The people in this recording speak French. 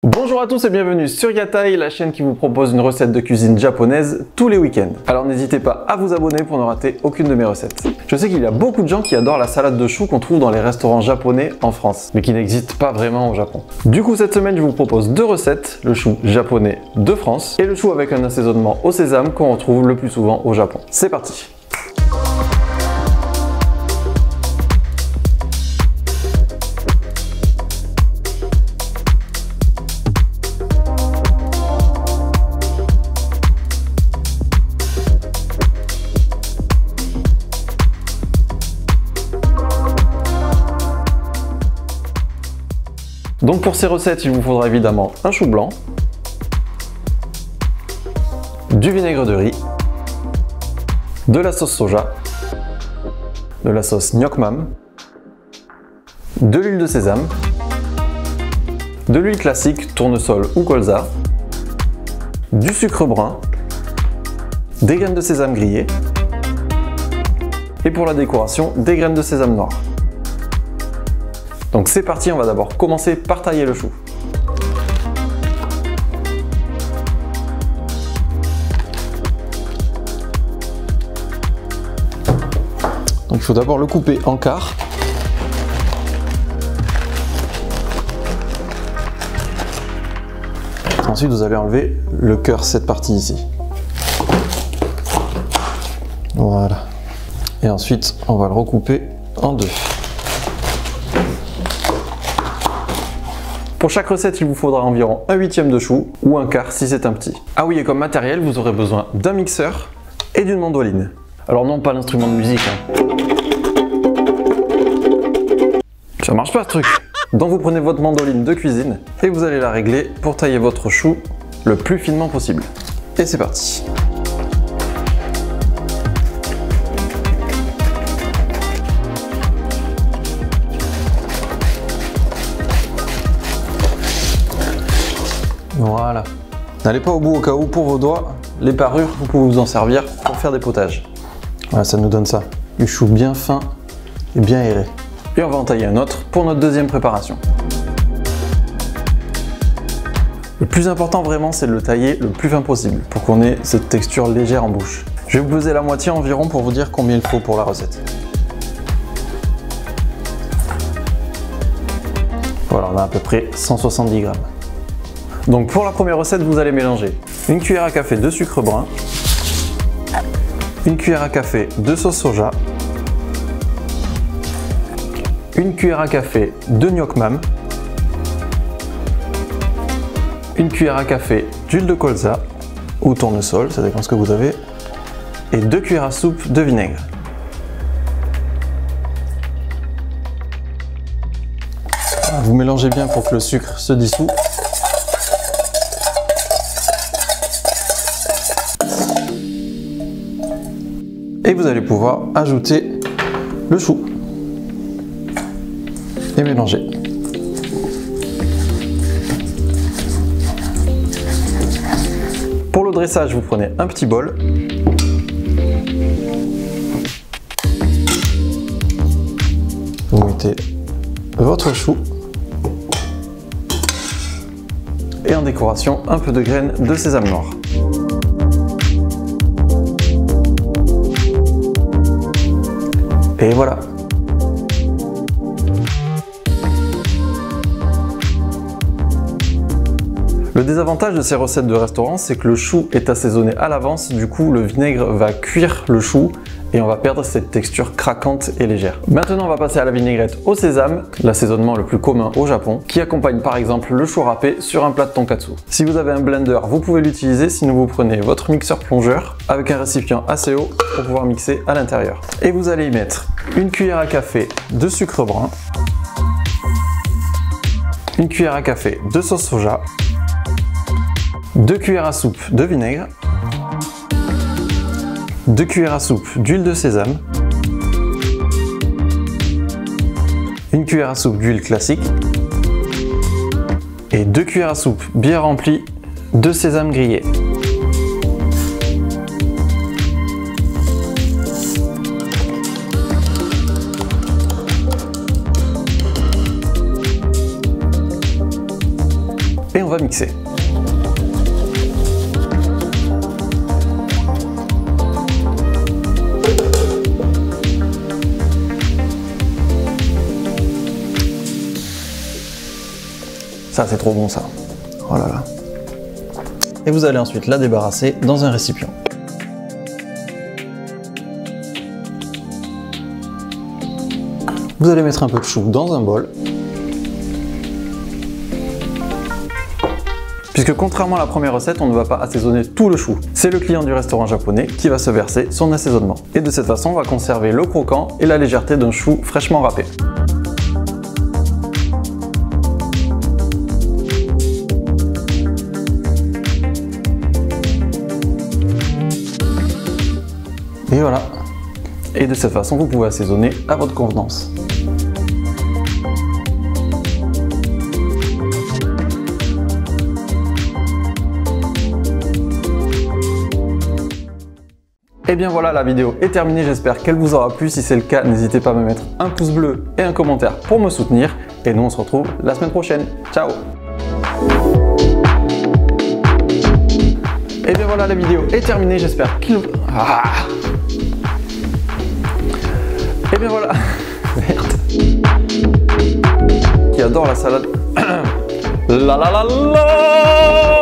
Bonjour à tous et bienvenue sur Yatai, la chaîne qui vous propose une recette de cuisine japonaise tous les week-ends. Alors n'hésitez pas à vous abonner pour ne rater aucune de mes recettes. Je sais qu'il y a beaucoup de gens qui adorent la salade de choux qu'on trouve dans les restaurants japonais en France, mais qui n'existe pas vraiment au Japon. Du coup cette semaine je vous propose deux recettes, le chou japonais de France et le chou avec un assaisonnement au sésame qu'on retrouve le plus souvent au Japon. C'est parti! Donc pour ces recettes, il vous faudra évidemment un chou blanc, du vinaigre de riz, de la sauce soja, de la sauce gnocchmam, de l'huile de sésame, de l'huile classique tournesol ou colza, du sucre brun, des graines de sésame grillées et pour la décoration, des graines de sésame noir. Donc c'est parti, on va d'abord commencer par tailler le chou. Donc il faut d'abord le couper en quart. Ensuite vous allez enlever le cœur, cette partie ici. Voilà. Et ensuite on va le recouper en deux. Pour chaque recette, il vous faudra environ un huitième de chou ou un quart si c'est un petit. Ah oui, et comme matériel, vous aurez besoin d'un mixeur et d'une mandoline. Alors non, pas l'instrument de musique. Ça marche pas ce truc. Donc vous prenez votre mandoline de cuisine et vous allez la régler pour tailler votre chou le plus finement possible. Et c'est parti. Voilà. N'allez pas au bout au cas où pour vos doigts, les parures, vous pouvez vous en servir pour faire des potages. Voilà, ça nous donne ça. Du chou bien fin et bien aéré. Et on va en tailler un autre pour notre deuxième préparation. Le plus important vraiment, c'est de le tailler le plus fin possible pour qu'on ait cette texture légère en bouche. Je vais vous peser la moitié environ pour vous dire combien il faut pour la recette. Voilà, on a à peu près 170 grammes. Donc pour la première recette, vous allez mélanger une cuillère à café de sucre brun, une cuillère à café de sauce soja, une cuillère à café de gnocchmam, une cuillère à café d'huile de colza ou tournesol, ça dépend ce que vous avez, et 2 cuillères à soupe de vinaigre. Vous mélangez bien pour que le sucre se dissout. Et vous allez pouvoir ajouter le chou et mélanger. Pour le dressage, vous prenez un petit bol. Vous mettez votre chou. Et en décoration, un peu de graines de sésame noir. Et voilà. Le désavantage de ces recettes de restaurant, c'est que le chou est assaisonné à l'avance, du coup le vinaigre va cuire le chou et on va perdre cette texture craquante et légère. Maintenant on va passer à la vinaigrette au sésame, l'assaisonnement le plus commun au Japon, qui accompagne par exemple le chou râpé sur un plat de tonkatsu. Si vous avez un blender, vous pouvez l'utiliser, sinon vous prenez votre mixeur plongeur avec un récipient assez haut pour pouvoir mixer à l'intérieur. Et vous allez y mettre une cuillère à café de sucre brun, une cuillère à café de sauce soja, 2 cuillères à soupe de vinaigre, 2 cuillères à soupe d'huile de sésame, 1 cuillère à soupe d'huile classique et 2 cuillères à soupe bien remplies de sésame grillé. va mixer. Ça c'est trop bon ça. Oh là là. Et vous allez ensuite la débarrasser dans un récipient. Vous allez mettre un peu de chou dans un bol. Puisque contrairement à la première recette, on ne va pas assaisonner tout le chou. C'est le client du restaurant japonais qui va se verser son assaisonnement. Et de cette façon, on va conserver le croquant et la légèreté d'un chou fraîchement râpé. Et voilà. Et de cette façon, vous pouvez assaisonner à votre convenance. Et bien voilà, la vidéo est terminée, j'espère qu'elle vous aura plu. Si c'est le cas, n'hésitez pas à me mettre un pouce bleu et un commentaire pour me soutenir. Et nous, on se retrouve la semaine prochaine. Ciao! Et bien voilà, la vidéo est terminée, j'espère qu'il... Et bien voilà. Merde. Qui adore la salade. La la la la.